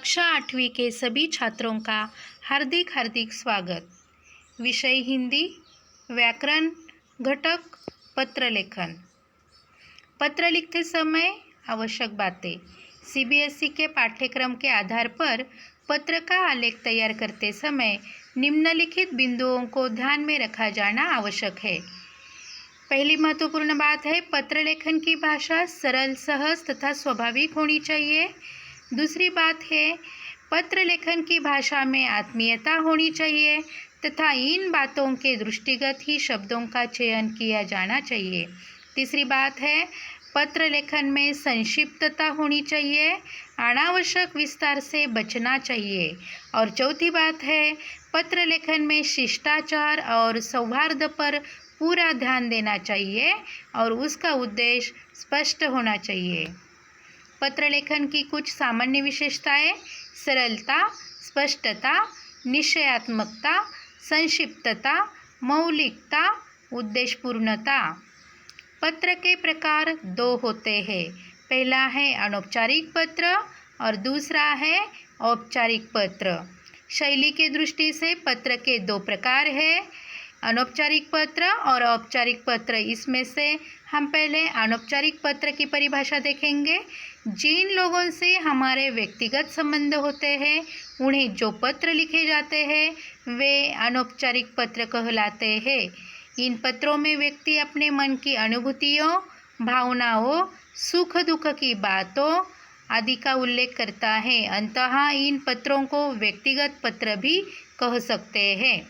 कक्षा 8वीं के सभी छात्रों का हार्दिक हार्दिक स्वागत। विषय हिंदी, व्याकरण घटक, पत्र लेखन। पत्र लिखते समय आवश्यक बातें। सीबीएसई के पाठ्यक्रम के आधार पर पत्र का आलेख तैयार करते समय निम्नलिखित बिंदुओं को ध्यान में रखा जाना आवश्यक है। पहली महत्वपूर्ण बात है, पत्र लेखन की भाषा सरल, सहज तथा स्वाभाविक होनी चाहिए। दूसरी बात है, पत्र लेखन की भाषा में आत्मीयता होनी चाहिए तथा इन बातों के दृष्टिगत ही शब्दों का चयन किया जाना चाहिए। तीसरी बात है, पत्र लेखन में संक्षिप्तता होनी चाहिए, अनावश्यक विस्तार से बचना चाहिए। और चौथी बात है, पत्र लेखन में शिष्टाचार और सौहार्द पर पूरा ध्यान देना चाहिए और उसका उद्देश्य स्पष्ट होना चाहिए। पत्र लेखन की कुछ सामान्य विशेषताएं: सरलता, स्पष्टता, निश्चयात्मकता, संक्षिप्तता, मौलिकता, उद्देश्यपूर्णता। पत्र के प्रकार दो होते हैं। पहला है अनौपचारिक पत्र और दूसरा है औपचारिक पत्र। शैली के दृष्टि से पत्र के दो प्रकार हैं, अनौपचारिक पत्र और औपचारिक पत्र। इसमें से हम पहले अनौपचारिक पत्र की परिभाषा देखेंगे। जिन लोगों से हमारे व्यक्तिगत संबंध होते हैं, उन्हें जो पत्र लिखे जाते हैं वे अनौपचारिक पत्र कहलाते हैं। इन पत्रों में व्यक्ति अपने मन की अनुभूतियों, भावनाओं, सुख दुख की बातों आदि का उल्लेख करता है। अंततः इन पत्रों को व्यक्तिगत पत्र भी कह सकते हैं।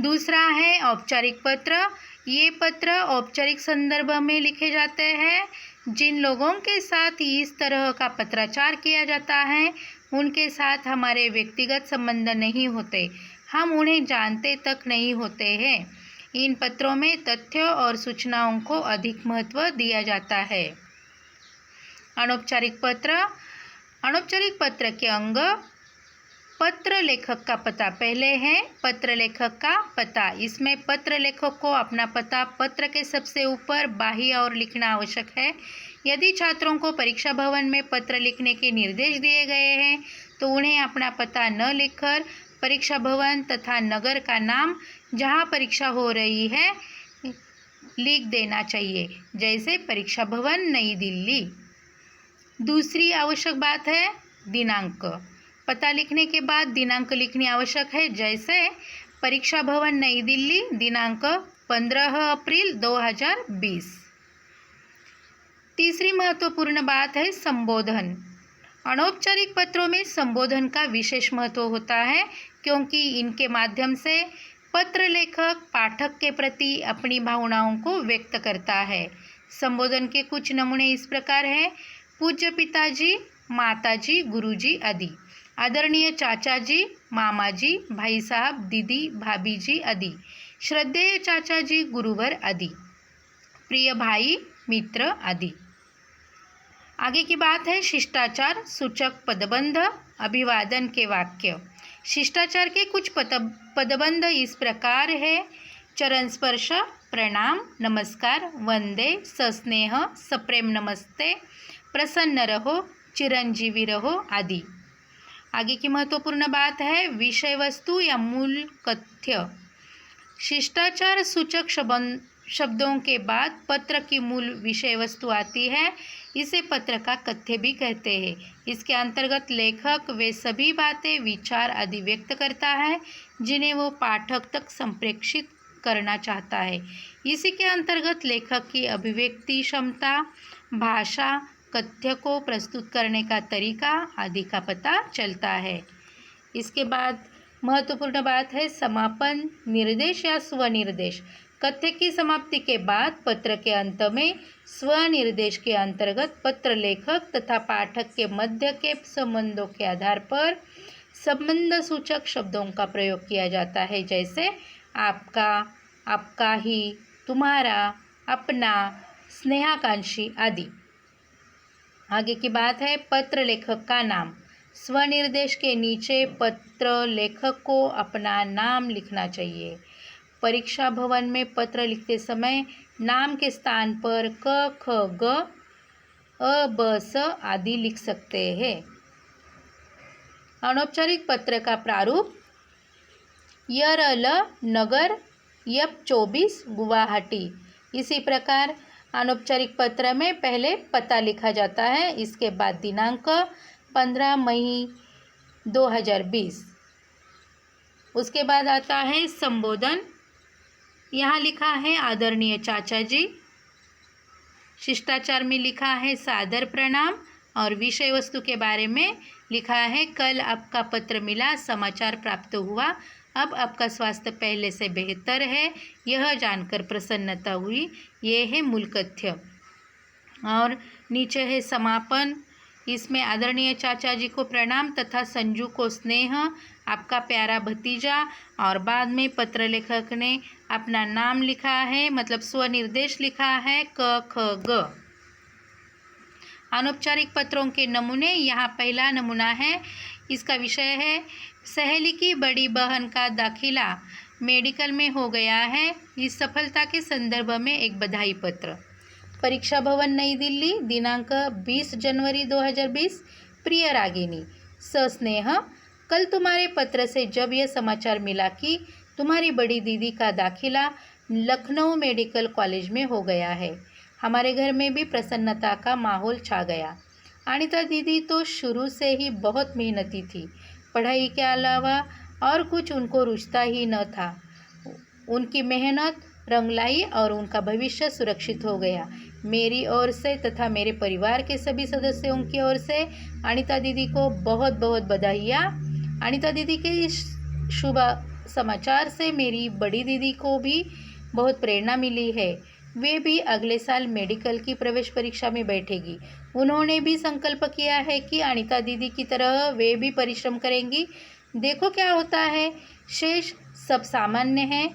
दूसरा है औपचारिक पत्र। ये पत्र औपचारिक संदर्भ में लिखे जाते हैं। जिन लोगों के साथ इस तरह का पत्राचार किया जाता है उनके साथ हमारे व्यक्तिगत संबंध नहीं होते, हम उन्हें जानते तक नहीं होते हैं। इन पत्रों में तथ्यों और सूचनाओं को अधिक महत्व दिया जाता है। अनौपचारिक पत्र। अनौपचारिक पत्र के अंग: पत्र लेखक का पता। पहले है पत्र लेखक का पता। इसमें पत्र लेखक को अपना पता पत्र के सबसे ऊपर बाह्य ओर लिखना आवश्यक है। यदि छात्रों को परीक्षा भवन में पत्र लिखने के निर्देश दिए गए हैं तो उन्हें अपना पता न लिखकर परीक्षा भवन तथा नगर का नाम जहां परीक्षा हो रही है लिख देना चाहिए, जैसे परीक्षा भवन नई दिल्ली। दूसरी आवश्यक बात है दिनांक। पता लिखने के बाद दिनांक लिखनी आवश्यक है, जैसे परीक्षा भवन नई दिल्ली, दिनांक 15 अप्रैल 2020। तीसरी महत्वपूर्ण बात है संबोधन। अनौपचारिक पत्रों में संबोधन का विशेष महत्व होता है, क्योंकि इनके माध्यम से पत्र लेखक पाठक के प्रति अपनी भावनाओं को व्यक्त करता है। संबोधन के कुछ नमूने इस प्रकार हैं: पूज्य पिताजी, माताजी, गुरुजी आदि। आदरणीय चाचा जी, मामा जी, भाई साहब, दीदी, भाभी जी आदि। श्रद्धेय चाचा जी, गुरुवर आदि। प्रिय भाई, मित्र आदि। आगे की बात है शिष्टाचार सूचक पदबंध, अभिवादन के वाक्य। शिष्टाचार के कुछ पदबंध इस प्रकार है: चरण स्पर्श, प्रणाम, नमस्कार, वंदे, सस्नेह, सप्रेम नमस्ते, प्रसन्न रहो, चिरंजीवी रहो आदि। आगे की महत्वपूर्ण बात है विषय वस्तु या मूल कथ्य। शिष्टाचार सूचक शब्दों के बाद पत्र की मूल विषय वस्तु आती है। इसे पत्र का कथ्य भी कहते हैं। इसके अंतर्गत लेखक वे सभी बातें, विचार आदि व्यक्त करता है जिन्हें वो पाठक तक संप्रेषित करना चाहता है। इसी के अंतर्गत लेखक की अभिव्यक्ति क्षमता, भाषा, कथ्य को प्रस्तुत करने का तरीका आदि का पता चलता है। इसके बाद महत्वपूर्ण बात है समापन, निर्देश या स्वनिर्देश। कथ्य की समाप्ति के बाद पत्र के अंत में स्वनिर्देश के अंतर्गत पत्र लेखक तथा पाठक के मध्य के संबंधों के आधार पर संबंध सूचक शब्दों का प्रयोग किया जाता है, जैसे आपका, आपका ही, तुम्हारा, अपना, स्नेहाकांक्षी आदि। आगे की बात है पत्र लेखक का नाम। स्वनिर्देश के नीचे पत्र लेखक को अपना नाम लिखना चाहिए। परीक्षा भवन में पत्र लिखते समय नाम के स्थान पर क, ख, ग, अ, ब, स आदि लिख सकते हैं। अनौपचारिक पत्र का प्रारूप यरल नगर F24 गुवाहाटी। इसी प्रकार अनौपचारिक पत्र में पहले पता लिखा जाता है, इसके बाद दिनांक 15 मई 2020। उसके बाद आता है संबोधन। यहाँ लिखा है आदरणीय चाचा जी। शिष्टाचार में लिखा है सादर प्रणाम। और विषय वस्तु के बारे में लिखा है कल आपका पत्र मिला, समाचार प्राप्त हुआ, अब आपका स्वास्थ्य पहले से बेहतर है, यह जानकर प्रसन्नता हुई। ये है मूल कथ्य। और नीचे है समापन। इसमें आदरणीय चाचा जी को प्रणाम तथा संजू को स्नेह, आपका प्यारा भतीजा। और बाद में पत्र लेखक ने अपना नाम लिखा है, मतलब स्वनिर्देश लिखा है क ख ग। अनौपचारिक पत्रों के नमूने। यहाँ पहला नमूना है, इसका विषय है सहेली की बड़ी बहन का दाखिला मेडिकल में हो गया है। इस सफलता के संदर्भ में एक बधाई पत्र। परीक्षा भवन नई दिल्ली, दिनांक 20 जनवरी 2020। प्रिय रागिनी, सस्नेह, कल तुम्हारे पत्र से जब यह समाचार मिला कि तुम्हारी बड़ी दीदी का दाखिला लखनऊ मेडिकल कॉलेज में हो गया है, हमारे घर में भी प्रसन्नता का माहौल छा गया। अनीता दीदी तो शुरू से ही बहुत मेहनती थी, पढ़ाई के अलावा और कुछ उनको रुचता ही न था। उनकी मेहनत रंग लाई और उनका भविष्य सुरक्षित हो गया। मेरी ओर से तथा मेरे परिवार के सभी सदस्यों की ओर से अनीता दीदी को बहुत बहुत बधाइयाँ। अनीता दीदी के इस शुभ समाचार से मेरी बड़ी दीदी को भी बहुत प्रेरणा मिली है। वे भी अगले साल मेडिकल की प्रवेश परीक्षा में बैठेगी। उन्होंने भी संकल्प किया है कि अनीता दीदी की तरह वे भी परिश्रम करेंगी। देखो क्या होता है। शेष सब सामान्य है।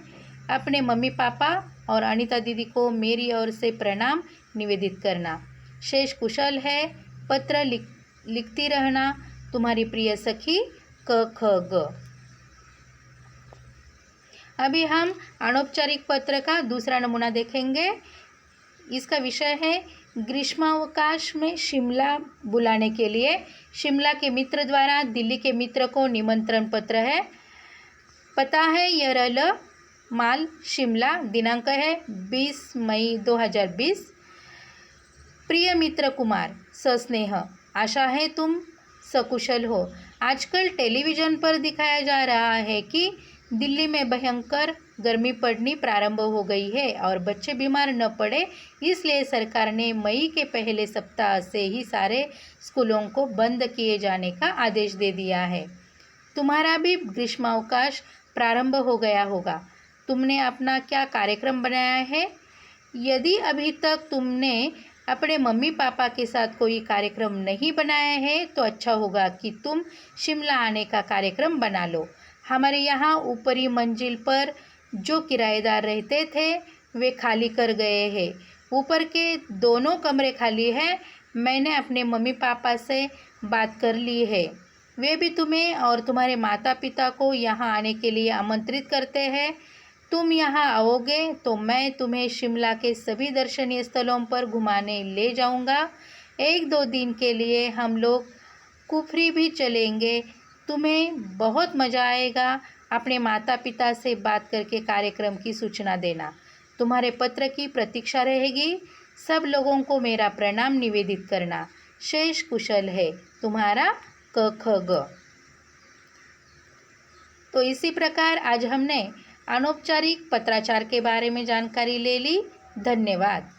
अपने मम्मी पापा और अनीता दीदी को मेरी ओर से प्रणाम निवेदित करना। शेष कुशल है। पत्र लिखती रहना। तुम्हारी प्रिय सखी क ख ग। अभी हम अनौपचारिक पत्र का दूसरा नमूना देखेंगे। इसका विषय है ग्रीष्मावकाश में शिमला बुलाने के लिए शिमला के मित्र द्वारा दिल्ली के मित्र को निमंत्रण पत्र है। पता है यरल माल शिमला, दिनांक है 20 मई 2020। प्रिय मित्र कुमार, सस्नेह, आशा है तुम सकुशल हो। आजकल टेलीविज़न पर दिखाया जा रहा है कि दिल्ली में भयंकर गर्मी पड़नी प्रारंभ हो गई है और बच्चे बीमार न पड़े, इसलिए सरकार ने मई के पहले सप्ताह से ही सारे स्कूलों को बंद किए जाने का आदेश दे दिया है। तुम्हारा भी ग्रीष्मावकाश प्रारंभ हो गया होगा। तुमने अपना क्या कार्यक्रम बनाया है? यदि अभी तक तुमने अपने मम्मी पापा के साथ कोई कार्यक्रम नहीं बनाया है तो अच्छा होगा कि तुम शिमला आने का कार्यक्रम बना लो। हमारे यहाँ ऊपरी मंजिल पर जो किराएदार रहते थे वे खाली कर गए हैं। ऊपर के दोनों कमरे खाली हैं। मैंने अपने मम्मी पापा से बात कर ली है। वे भी तुम्हें और तुम्हारे माता पिता को यहाँ आने के लिए आमंत्रित करते हैं। तुम यहाँ आओगे तो मैं तुम्हें शिमला के सभी दर्शनीय स्थलों पर घुमाने ले जाऊँगा। 1-2 दिन के लिए हम लोग कुफरी भी चलेंगे। तुम्हें बहुत मज़ा आएगा। अपने माता पिता से बात करके कार्यक्रम की सूचना देना। तुम्हारे पत्र की प्रतीक्षा रहेगी। सब लोगों को मेरा प्रणाम निवेदित करना। शेष कुशल है। तुम्हारा क ख ग। तो इसी प्रकार आज हमने अनौपचारिक पत्राचार के बारे में जानकारी ले ली। धन्यवाद।